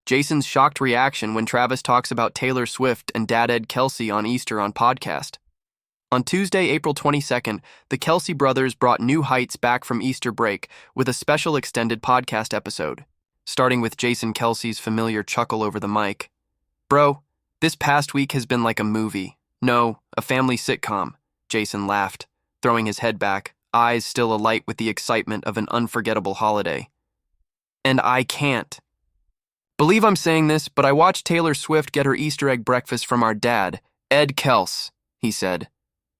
Jason's shocked reaction when Travis talks about Taylor Swift and Dad Ed Kelce on Easter on podcast. On Tuesday, April 22nd, the Kelce brothers brought new heights back from Easter break with a special extended podcast episode, starting with Jason Kelce's familiar chuckle over the mic. "Bro, this past week has been like a movie. No, a family sitcom," Jason laughed, throwing his head back, eyes still alight with the excitement of an unforgettable holiday. "And I can't believe I'm saying this, but I watched Taylor Swift get her Easter egg breakfast from our dad, Ed Kelce," he said,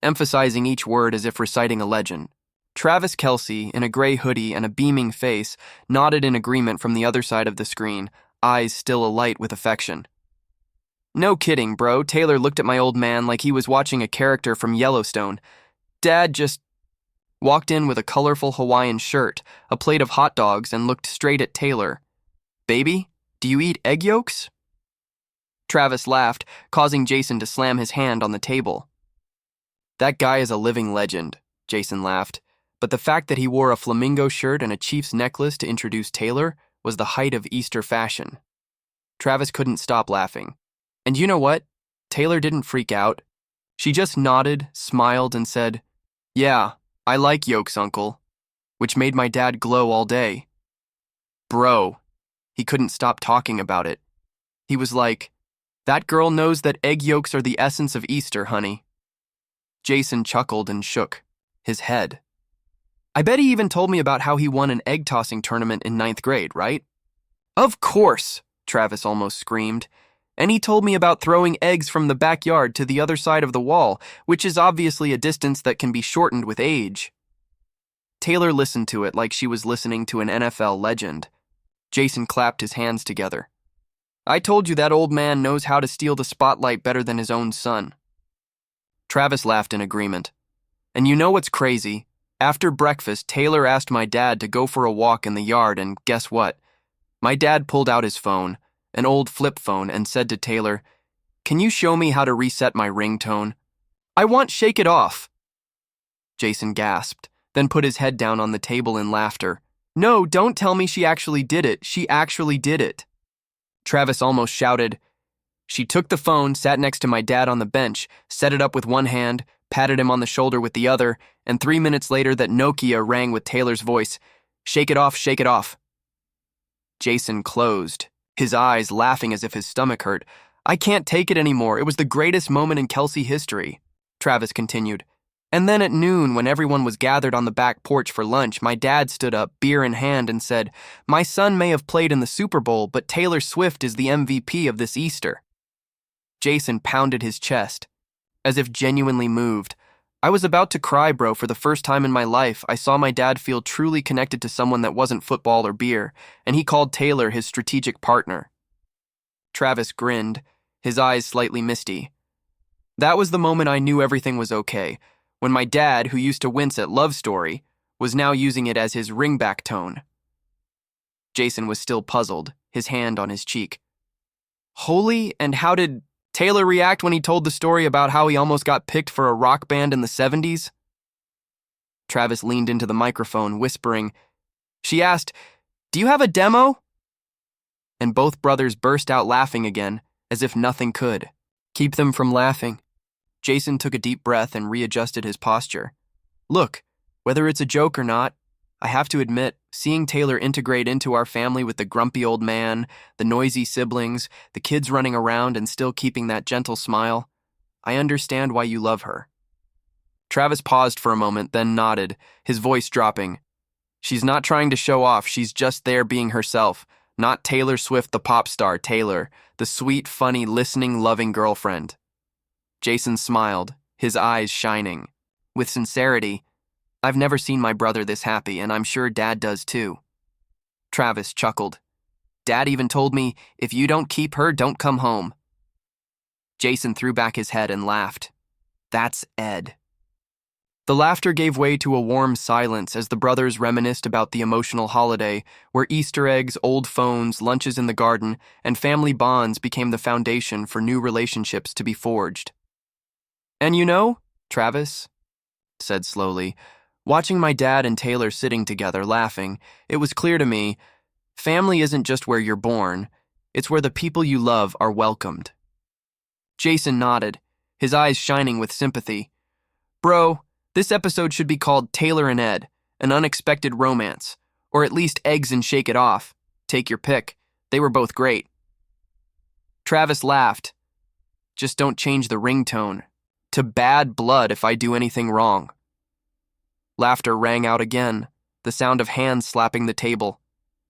emphasizing each word as if reciting a legend. Travis Kelce, in a gray hoodie and a beaming face, nodded in agreement from the other side of the screen, eyes still alight with affection. "No kidding, bro. Taylor looked at my old man like he was watching a character from Yellowstone. Dad just walked in with a colorful Hawaiian shirt, a plate of hot dogs, and looked straight at Taylor. 'Baby, do you eat egg yolks?' Travis laughed, causing Jason to slam his hand on the table. "That guy is a living legend," Jason laughed, but the fact that he wore a flamingo shirt and a Chiefs necklace to introduce Taylor was the height of Easter fashion. Travis couldn't stop laughing. And you know what? Taylor didn't freak out. She just nodded, smiled, and said, "Yeah, I like yolks, Uncle," which made my dad glow all day. Bro, he couldn't stop talking about it. He was like, "That girl knows that egg yolks are the essence of Easter, honey." Jason chuckled and shook his head. "I bet he even told me about how he won an egg-tossing tournament in 9th grade, right?" "Of course," Travis almost screamed. "And he told me about throwing eggs from the backyard to the other side of the wall, which is obviously a distance that can be shortened with age." Taylor listened to it like she was listening to an NFL legend. Jason clapped his hands together. "I told you that old man knows how to steal the spotlight better than his own son." Travis laughed in agreement. "And you know what's crazy? After breakfast, Taylor asked my dad to go for a walk in the yard, and guess what? My dad pulled out his phone, an old flip phone, and said to Taylor, 'Can you show me how to reset my ringtone? I want Shake It Off.'" Jason gasped, then put his head down on the table in laughter. "No, don't tell me she actually did it. She actually did it." Travis almost shouted. "She took the phone, sat next to my dad on the bench, set it up with one hand, patted him on the shoulder with the other, and 3 minutes later that Nokia rang with Taylor's voice, 'Shake it off, shake it off.'" Jason closed, his eyes laughing as if his stomach hurt. "I can't take it anymore. It was the greatest moment in Kelce history," Travis continued. "And then at noon, when everyone was gathered on the back porch for lunch, my dad stood up, beer in hand, and said, 'My son may have played in the Super Bowl, but Taylor Swift is the MVP of this Easter.'" Jason pounded his chest, as if genuinely moved. "I was about to cry, bro. For the first time in my life, I saw my dad feel truly connected to someone that wasn't football or beer, and he called Taylor his strategic partner." Travis grinned, his eyes slightly misty. "That was the moment I knew everything was okay, when my dad, who used to wince at Love Story, was now using it as his ringback tone." Jason was still puzzled, his hand on his cheek. "Holy, and how did Taylor react when he told the story about how he almost got picked for a rock band in the 70s? Travis leaned into the microphone, whispering. She asked, "Do you have a demo?" And both brothers burst out laughing again, as if nothing could keep them from laughing. Jason took a deep breath and readjusted his posture. "Look, whether it's a joke or not, I have to admit, seeing Taylor integrate into our family with the grumpy old man, the noisy siblings, the kids running around and still keeping that gentle smile, I understand why you love her." Travis paused for a moment, then nodded, his voice dropping. "She's not trying to show off, she's just there being herself, not Taylor Swift the pop star, Taylor, the sweet, funny, listening, loving girlfriend." Jason smiled, his eyes shining. With sincerity, "I've never seen my brother this happy, and I'm sure Dad does too." Travis chuckled. "Dad even told me, if you don't keep her, don't come home." Jason threw back his head and laughed. "That's Ed." The laughter gave way to a warm silence as the brothers reminisced about the emotional holiday, where Easter eggs, old phones, lunches in the garden, and family bonds became the foundation for new relationships to be forged. "And you know," Travis said slowly, "watching my dad and Taylor sitting together laughing, it was clear to me, family isn't just where you're born, It's where the people you love are welcomed. Jason nodded, his eyes shining with sympathy. Bro, this episode should be called Taylor and Ed, an unexpected romance. Or at least Eggs and Shake It Off. Take your pick. They were both great. Travis laughed. Just don't change the ringtone to Bad Blood if I do anything wrong. Laughter rang out again, the sound of hands slapping the table.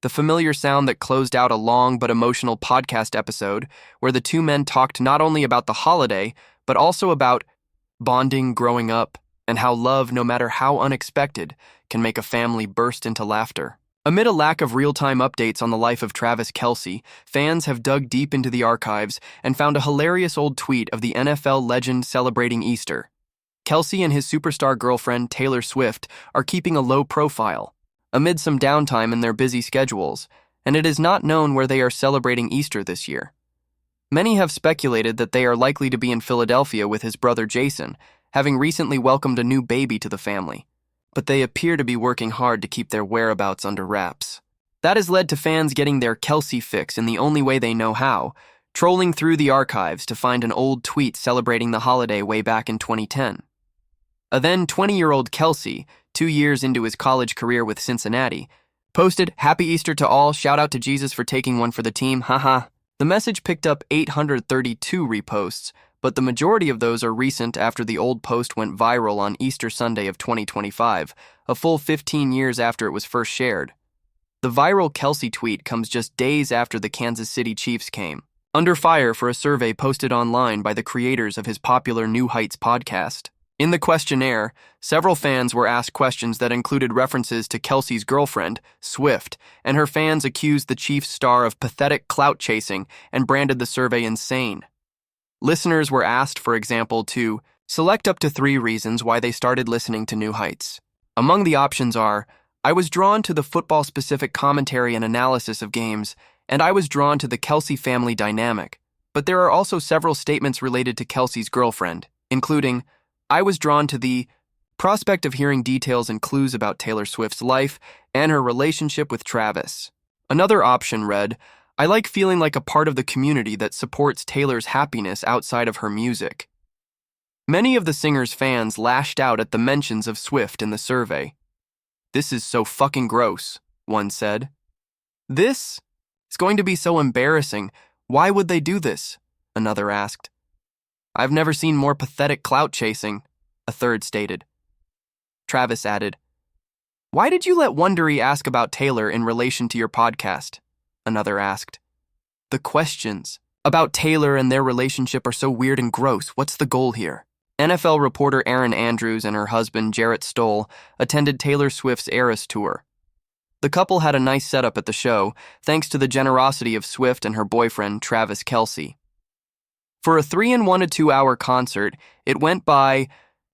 The familiar sound that closed out a long but emotional podcast episode where the two men talked not only about the holiday, but also about bonding growing up and how love, no matter how unexpected, can make a family burst into laughter. Amid a lack of real-time updates on the life of Travis Kelce, fans have dug deep into the archives and found a hilarious old tweet of the NFL legend celebrating Easter. Kelce and his superstar girlfriend Taylor Swift are keeping a low profile, amid some downtime in their busy schedules, and it is not known where they are celebrating Easter this year. Many have speculated that they are likely to be in Philadelphia with his brother Jason, having recently welcomed a new baby to the family. But they appear to be working hard to keep their whereabouts under wraps. That has led to fans getting their Kelce fix in the only way they know how, trolling through the archives to find an old tweet celebrating the holiday way back in 2010. A then 20-year-old Kelce, 2 years into his college career with Cincinnati, posted, "Happy Easter to all, shout out to Jesus for taking one for the team, haha." The message picked up 832 reposts, but the majority of those are recent after the old post went viral on Easter Sunday of 2025, a full 15 years after it was first shared. The viral Kelce tweet comes just days after the Kansas City Chiefs came under fire for a survey posted online by the creators of his popular New Heights podcast. In the questionnaire, several fans were asked questions that included references to Kelce's girlfriend, Swift, and her fans accused the Chiefs star of pathetic clout chasing and branded the survey insane. Listeners were asked, for example, to select up to 3 reasons why they started listening to New Heights. Among the options are, I was drawn to the football-specific commentary and analysis of games, and I was drawn to the Kelce family dynamic. But there are also several statements related to Kelce's girlfriend, including, I was drawn to the prospect of hearing details and clues about Taylor Swift's life and her relationship with Travis. Another option read, I like feeling like a part of the community that supports Taylor's happiness outside of her music. Many of the singer's fans lashed out at the mentions of Swift in the survey. This is so fucking gross, one said. This is going to be so embarrassing. Why would they do this? Another asked. I've never seen more pathetic clout chasing, a third stated. Travis added, Why did you let Wondery ask about Taylor in relation to your podcast? Another asked. The questions about Taylor and their relationship are so weird and gross. What's the goal here? NFL reporter Erin Andrews and her husband Jarrett Stoll attended Taylor Swift's Eras tour. The couple had a nice setup at the show, thanks to the generosity of Swift and her boyfriend Travis Kelce. For a 3 and 1 to 2 hour concert, it went by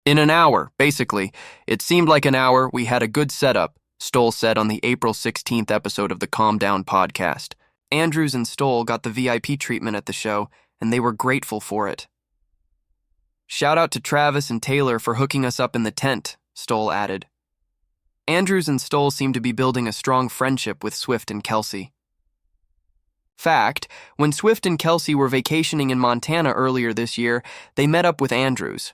in an hour, basically. It seemed like an hour. We had a good setup, Stoll said on the April 16th episode of the Calm Down podcast. Andrews and Stoll got the VIP treatment at the show, and they were grateful for it. Shout out to Travis and Taylor for hooking us up in the tent, Stoll added. Andrews and Stoll seem to be building a strong friendship with Swift and Kelce. Fact, when Swift and Kelce were vacationing in Montana earlier this year, they met up with Andrews.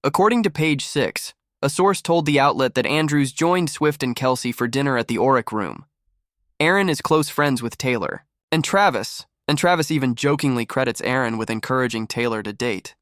According to Page 6, a source told the outlet that Andrews joined Swift and Kelce for dinner at the Auric Room. Aaron is close friends with Taylor, and Travis even jokingly credits Aaron with encouraging Taylor to date.